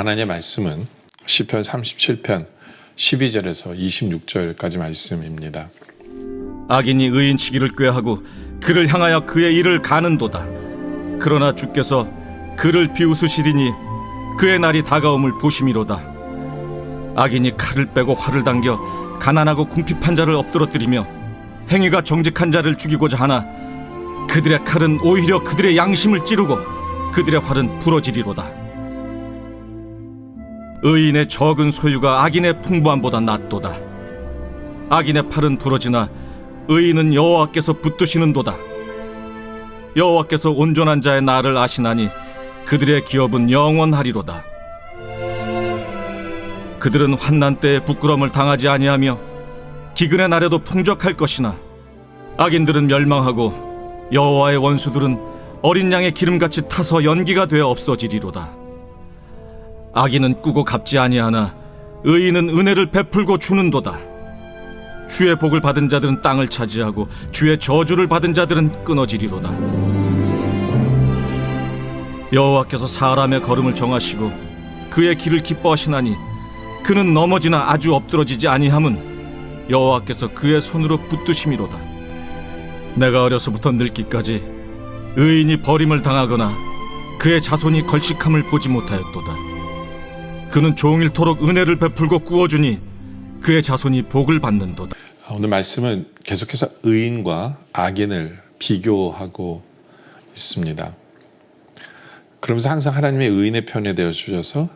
하나님의 말씀은 시편 37편 12절에서 26절까지 말씀입니다. 악인이 의인치기를 꾀하고 그를 향하여 그의 일을 가는도다. 그러나 주께서 그를 비웃으시리니 그의 날이 다가옴을 보심이로다. 악인이 칼을 빼고 활을 당겨 가난하고 궁핍한 자를 엎드러뜨리며 행위가 정직한 자를 죽이고자 하나 그들의 칼은 오히려 그들의 양심을 찌르고 그들의 활은 부러지리로다. 의인의 적은 소유가 악인의 풍부함보다 낫도다. 악인의 팔은 부러지나 의인은 여호와께서 붙드시는도다. 여호와께서 온전한 자의 날을 아시나니 그들의 기업은 영원하리로다. 그들은 환난 때에 부끄러움을 당하지 아니하며 기근의 날에도 풍족할 것이나 악인들은 멸망하고 여호와의 원수들은 어린 양의 기름같이 타서 연기가 되어 없어지리로다. 악인은 꾸고 갚지 아니하나 의인은 은혜를 베풀고 주는도다. 주의 복을 받은 자들은 땅을 차지하고 주의 저주를 받은 자들은 끊어지리로다. 여호와께서 사람의 걸음을 정하시고 그의 길을 기뻐하시나니 그는 넘어지나 아주 엎드러지지 아니함은 여호와께서 그의 손으로 붙드심이로다. 내가 어려서부터 늙기까지 의인이 버림을 당하거나 그의 자손이 걸식함을 보지 못하였도다. 그는 종일토록 은혜를 베풀고 꾸어주니 그의 자손이 복을 받는도다. 오늘 말씀은 계속해서 의인과 악인을 비교하고 있습니다. 그러면서 항상 하나님의 의인의 편에 되어 주셔서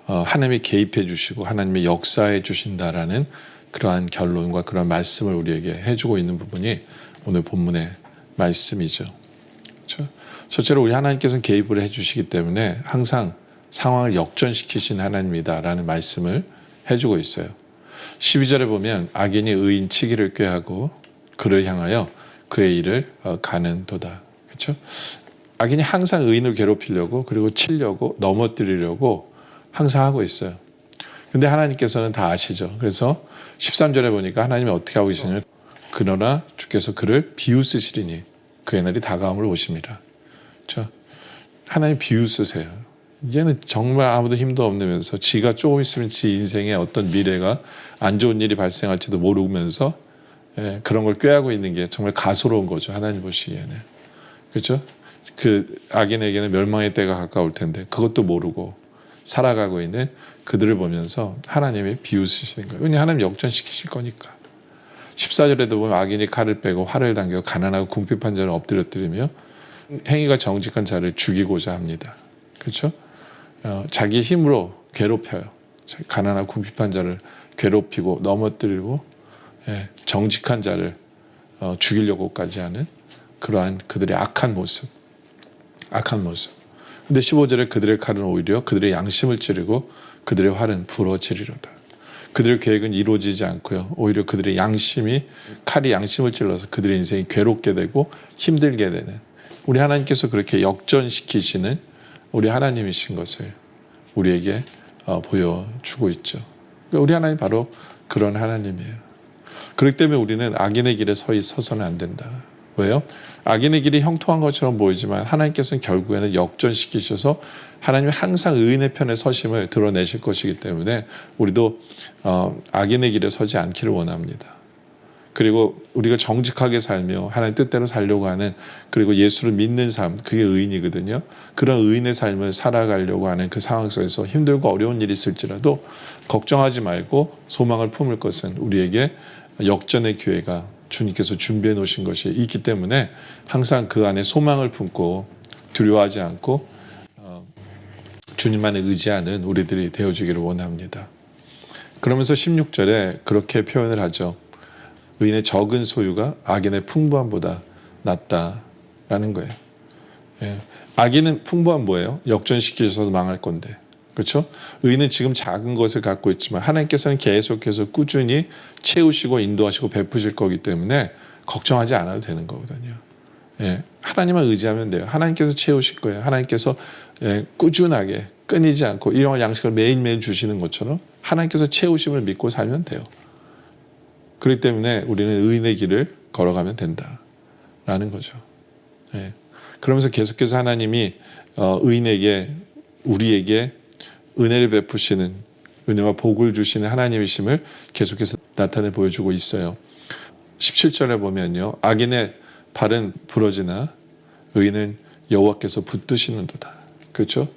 하나님이 개입해 주시고 하나님의 역사해 주신다라는 그러한 결론과 그러한 말씀을 우리에게 해주고 있는 부분이 오늘 본문의 말씀이죠. 그렇죠? 첫째로 우리 하나님께서는 개입을 해주시기 때문에 항상 상황을 역전시키신 하나님이다라는 말씀을 해주고 있어요. 12절에 보면 악인이 의인 치기를 꾀하고 그를 향하여 그의 일을 가는도다. 그렇죠? 악인이 항상 의인을 괴롭히려고 그리고 치려고 넘어뜨리려고 항상 하고 있어요. 근데 하나님께서는 다 아시죠. 그래서 13절에 보니까 하나님이 어떻게 하고 계시냐면 그러나 주께서 그를 비웃으시리니 그의 날이 다가옴을 오심이라. 그렇죠? 하나님 비웃으세요. 이제는 정말 아무도 힘도 없으면서 지가 조금 있으면 지 인생에 어떤 미래가 안 좋은 일이 발생할지도 모르면서 그런 걸 꾀하고 있는 게 정말 가소로운 거죠. 하나님 보시기에는. 그렇죠? 그 악인에게는 멸망의 때가 가까울 텐데 그것도 모르고 살아가고 있는 그들을 보면서 하나님이 비웃으시는 거예요. 왜냐하면 하나님 역전시키실 거니까. 14절에도 보면 악인이 칼을 빼고 활을 당겨 가난하고 궁핍한 자를 엎드려뜨리며 행위가 정직한 자를 죽이고자 합니다. 그렇죠? 자기 힘으로 괴롭혀요. 가난하고 궁핍한 자를 괴롭히고 넘어뜨리고 정직한 자를 죽이려고까지 하는 그러한 그들의 악한 모습. 근데 15절에 그들의 칼은 오히려 그들의 양심을 찌르고 그들의 활은 부러지리로다. 그들의 계획은 이루어지지 않고요. 오히려 그들의 칼이 양심을 찔러서 그들의 인생이 괴롭게 되고 힘들게 되는 우리 하나님께서 그렇게 역전시키시는 우리 하나님이신 것을 우리에게 보여주고 있죠. 우리 하나님 바로 그런 하나님이에요. 그렇기 때문에 우리는 악인의 길에 서서는 안 된다. 왜요? 악인의 길이 형통한 것처럼 보이지만 하나님께서는 결국에는 역전시키셔서 하나님이 항상 의인의 편에 서심을 드러내실 것이기 때문에 우리도 악인의 길에 서지 않기를 원합니다. 그리고 우리가 정직하게 살며 하나님 뜻대로 살려고 하는 그리고 예수를 믿는 삶, 그게 의인이거든요. 그런 의인의 삶을 살아가려고 하는 그 상황 속에서 힘들고 어려운 일이 있을지라도 걱정하지 말고 소망을 품을 것은 우리에게 역전의 기회가 주님께서 준비해 놓으신 것이 있기 때문에 항상 그 안에 소망을 품고 두려워하지 않고 주님만을 의지하는 우리들이 되어주기를 원합니다. 그러면서 16절에 그렇게 표현을 하죠. 의인의 적은 소유가 악인의 풍부함보다 낫다라는 거예요. 악인은 풍부한 뭐예요? 역전시키셔서 망할 건데. 그렇죠? 의인은 지금 작은 것을 갖고 있지만 하나님께서는 계속해서 꾸준히 채우시고 인도하시고 베푸실 거기 때문에 걱정하지 않아도 되는 거거든요. 하나님만 의지하면 돼요. 하나님께서 채우실 거예요. 하나님께서 꾸준하게 끊이지 않고 일용할 양식을 매일매일 주시는 것처럼 하나님께서 채우심을 믿고 살면 돼요. 그렇기 때문에 우리는 의인의 길을 걸어가면 된다라는 거죠. 그러면서 계속해서 하나님이 의인에게 우리에게 은혜를 베푸시는, 은혜와 복을 주시는 하나님이심을 계속해서 나타내 보여주고 있어요. 17절에 보면요, 악인의 발은 부러지나 의인은 여호와께서 붙드시는도다. 그렇죠?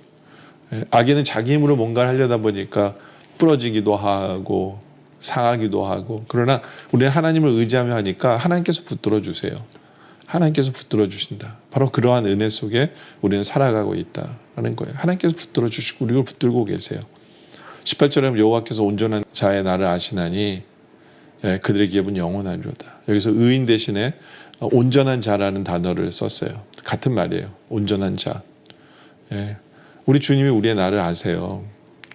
악인은 자기 힘으로 뭔가를 하려다 보니까 부러지기도 하고 상하기도 하고, 그러나 우리는 하나님을 의지하며 하니까 하나님께서 붙들어 주세요. 하나님께서 붙들어 주신다. 바로 그러한 은혜 속에 우리는 살아가고 있다라는 거예요. 하나님께서 붙들어 주시고 우리를 붙들고 계세요. 18절에 여호와께서 온전한 자의 나를 아시나니 그들의 기업은 영원하리로다. 여기서 의인 대신에 온전한 자라는 단어를 썼어요. 같은 말이에요. 온전한 자. 우리 주님이 우리의 나를 아세요.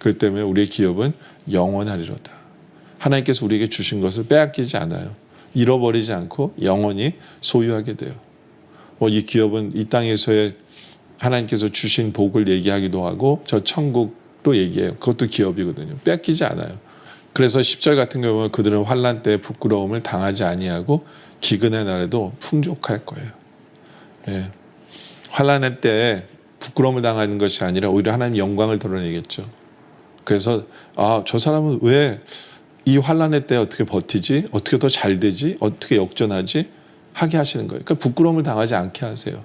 그렇기 때문에 우리의 기업은 영원하리로다. 하나님께서 우리에게 주신 것을 빼앗기지 않아요. 잃어버리지 않고 영원히 소유하게 돼요. 이 기업은 이 땅에서의 하나님께서 주신 복을 얘기하기도 하고 저 천국도 얘기해요. 그것도 기업이거든요. 뺏기지 않아요. 그래서 10절 같은 경우는 그들은 환난 때 부끄러움을 당하지 아니하고 기근의 날에도 풍족할 거예요. 환난의 때에 부끄러움을 당하는 것이 아니라 오히려 하나님 영광을 드러내겠죠. 그래서 저 사람은 왜 이 환난의 때 어떻게 버티지? 어떻게 더 잘 되지? 어떻게 역전하지? 하게 하시는 거예요. 그러니까 부끄러움을 당하지 않게 하세요.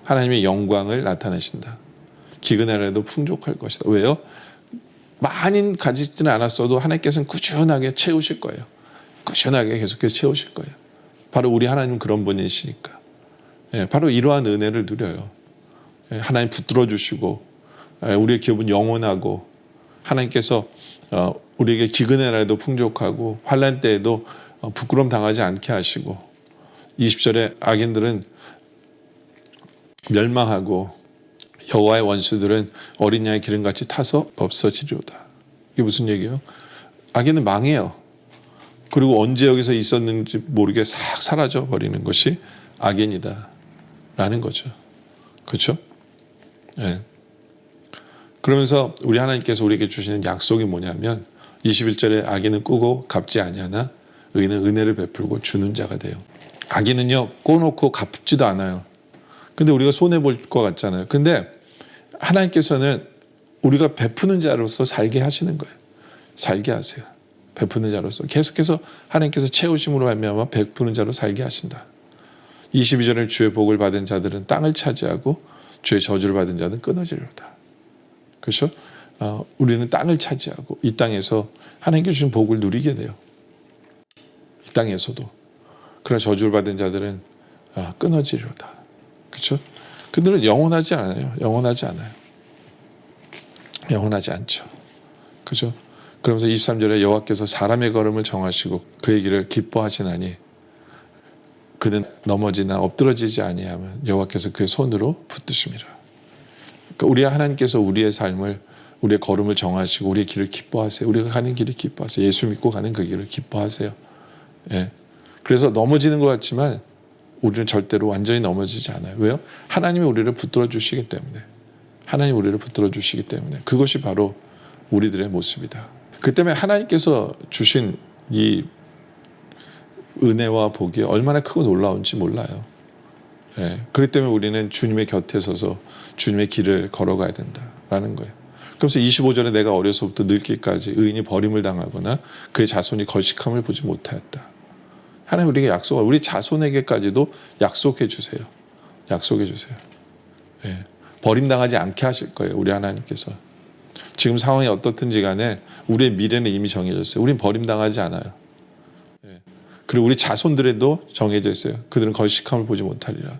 하나님의 영광을 나타내신다. 기근의 날에도 풍족할 것이다. 왜요? 많이 가지지는 않았어도 하나님께서는 꾸준하게 채우실 거예요. 꾸준하게 계속해서 채우실 거예요. 바로 우리 하나님은 그런 분이시니까. 바로 이러한 은혜를 누려요. 하나님 붙들어 주시고 우리의 기업은 영원하고 하나님께서 우리에게 기근의 날에도 풍족하고 환난 때에도 부끄러움 당하지 않게 하시고 20절에 악인들은 멸망하고 여호와의 원수들은 어린 양의 기름같이 타서 없어지리로다. 이게 무슨 얘기예요? 악인은 망해요. 그리고 언제 여기서 있었는지 모르게 싹 사라져 버리는 것이 악인이다 라는 거죠. 그렇죠? 그러면서 우리 하나님께서 우리에게 주시는 약속이 뭐냐면 21절에 악인은 꾸고 갚지 아니하나 의인은 은혜를 베풀고 주는 자가 돼요. 악인은요 꼬놓고 갚지도 않아요. 근데 우리가 손해볼 것 같잖아요. 근데 하나님께서는 우리가 베푸는 자로서 살게 하시는 거예요. 살게 하세요. 베푸는 자로서 계속해서 하나님께서 채우심으로 말미암아 베푸는 자로 살게 하신다. 22절에 주의 복을 받은 자들은 땅을 차지하고 주의 저주를 받은 자는 끊어지리로다. 그렇죠? 우리는 땅을 차지하고 이 땅에서 하나님께 주신 복을 누리게 돼요. 이 땅에서도. 그러나 저주를 받은 자들은 끊어지리로다. 그렇죠? 그들은 영원하지 않아요. 영원하지 않아요. 영원하지 않죠. 그렇죠? 그러면서 23절에 여호와께서 사람의 걸음을 정하시고 그의 길을 기뻐하시나니 그는 넘어지나 엎드러지지 아니하면 여호와께서 그의 손으로 붙드심이라. 그러니까 우리 하나님께서 우리의 삶을 우리의 걸음을 정하시고 우리의 길을 기뻐하세요. 우리가 가는 길을 기뻐하세요. 예수 믿고 가는 그 길을 기뻐하세요. 그래서 넘어지는 것 같지만 우리는 절대로 완전히 넘어지지 않아요. 왜요? 하나님이 우리를 붙들어 주시기 때문에. 하나님이 우리를 붙들어 주시기 때문에. 그것이 바로 우리들의 모습이다. 그 때문에 하나님께서 주신 이 은혜와 복이 얼마나 크고 놀라운지 몰라요. 그렇기 때문에 우리는 주님의 곁에 서서 주님의 길을 걸어가야 된다라는 거예요. 그래서 25절에 내가 어려서부터 늙기까지 의인이 버림을 당하거나 그의 자손이 거식함을 보지 못하였다. 하나님 우리에게 약속을, 우리 자손에게까지도 약속해 주세요. 약속해 주세요. 버림당하지 않게 하실 거예요. 우리 하나님께서. 지금 상황이 어떻든지 간에 우리의 미래는 이미 정해졌어요. 우린 버림당하지 않아요. 그리고 우리 자손들에도 정해져 있어요. 그들은 거식함을 보지 못하리라.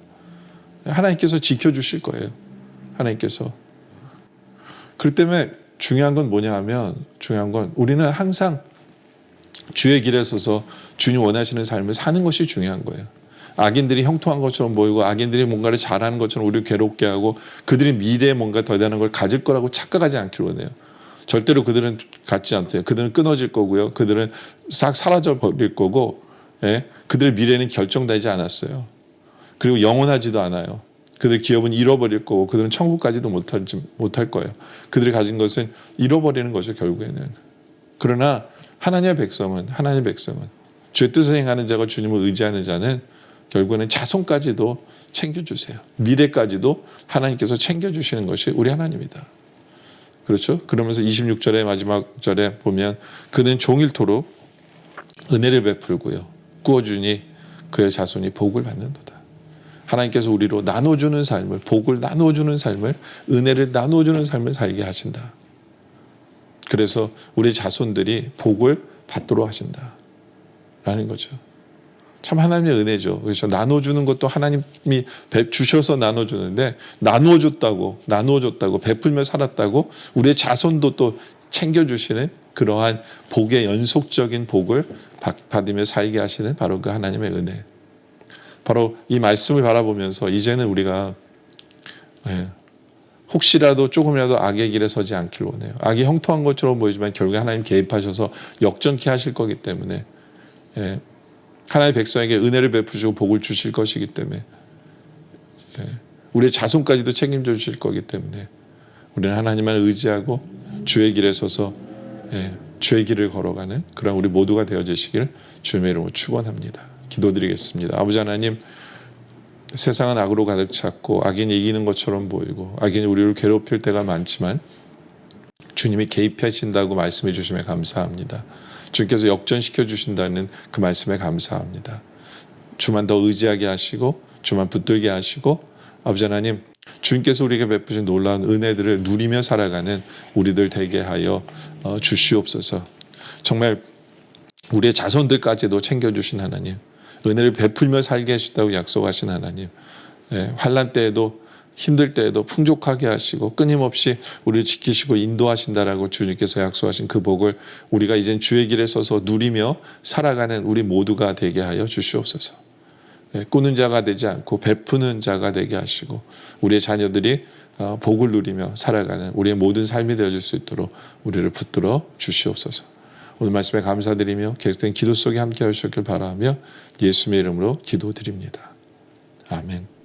하나님께서 지켜주실 거예요. 하나님께서. 그렇기 때문에 중요한 건 뭐냐 하면 중요한 건 우리는 항상 주의 길에 서서 주님 원하시는 삶을 사는 것이 중요한 거예요. 악인들이 형통한 것처럼 보이고 악인들이 뭔가를 잘하는 것처럼 우리를 괴롭게 하고 그들이 미래에 뭔가 더 대단한 걸 가질 거라고 착각하지 않기로 원해요. 절대로 그들은 갖지 않대요. 그들은 끊어질 거고요. 그들은 싹 사라져 버릴 거고 그들의 미래는 결정되지 않았어요. 그리고 영원하지도 않아요. 그들 기업은 잃어버릴 거고 그들은 천국까지도 못할 거예요. 그들이 가진 것은 잃어버리는 거죠. 결국에는. 그러나 하나님의 백성은 주의 뜻을 행하는 자가 주님을 의지하는 자는 결국에는 그렇죠? 그러면서 26절의 마지막 절에 보면 그는 종일토록 은혜를 베풀고요. 구워주니 그의 자손이 복을 받는도다. 하나님께서 우리로 나눠주는 삶을, 복을 나눠주는 삶을, 은혜를 나눠주는 삶을 살게 하신다. 그래서 우리 자손들이 복을 받도록 하신다. 라는 거죠. 참 하나님의 은혜죠. 그래서 나눠주는 것도 하나님이 주셔서 나눠주는데 나누어줬다고 베풀며 살았다고 우리의 자손도 또 챙겨주시는 그러한 복의 연속적인 복을 받으며 살게 하시는 바로 그 하나님의 은혜. 바로 이 말씀을 바라보면서 이제는 우리가 혹시라도 조금이라도 악의 길에 서지 않길 원해요. 악이 형통한 것처럼 보이지만 결국에 하나님 개입하셔서 역전케 하실 거기 때문에 하나님의 백성에게 은혜를 베푸시고 복을 주실 것이기 때문에 우리의 자손까지도 책임져 주실 거기 때문에 우리는 하나님만 의지하고 주의 길에 서서 주의 길을 걸어가는 그런 우리 모두가 되어지시길 주님의 이름으로 축원합니다. 기도드리겠습니다. 아버지 하나님, 세상은 악으로 가득 찼고 악인이 이기는 것처럼 보이고 악인이 우리를 괴롭힐 때가 많지만 주님이 개입하신다고 말씀해 주시면 감사합니다. 주님께서 역전시켜 주신다는 그 말씀에 감사합니다. 주만 더 의지하게 하시고 주만 붙들게 하시고 아버지 하나님, 주님께서 우리에게 베푸신 놀라운 은혜들을 누리며 살아가는 우리들 되게 하여 주시옵소서. 정말 우리의 자손들까지도 챙겨주신 하나님, 은혜를 베풀며 살게 하시다고 약속하신 하나님, 환난 때에도 힘들 때에도 풍족하게 하시고 끊임없이 우리를 지키시고 인도하신다라고 주님께서 약속하신 그 복을 우리가 이젠 주의 길에 서서 누리며 살아가는 우리 모두가 되게 하여 주시옵소서. 꾸는 자가 되지 않고 베푸는 자가 되게 하시고 우리의 자녀들이 복을 누리며 살아가는 우리의 모든 삶이 되어질 수 있도록 우리를 붙들어 주시옵소서. 오늘 말씀에 감사드리며 계속된 기도 속에 함께 하시길 바라며 예수님의 이름으로 기도드립니다. 아멘.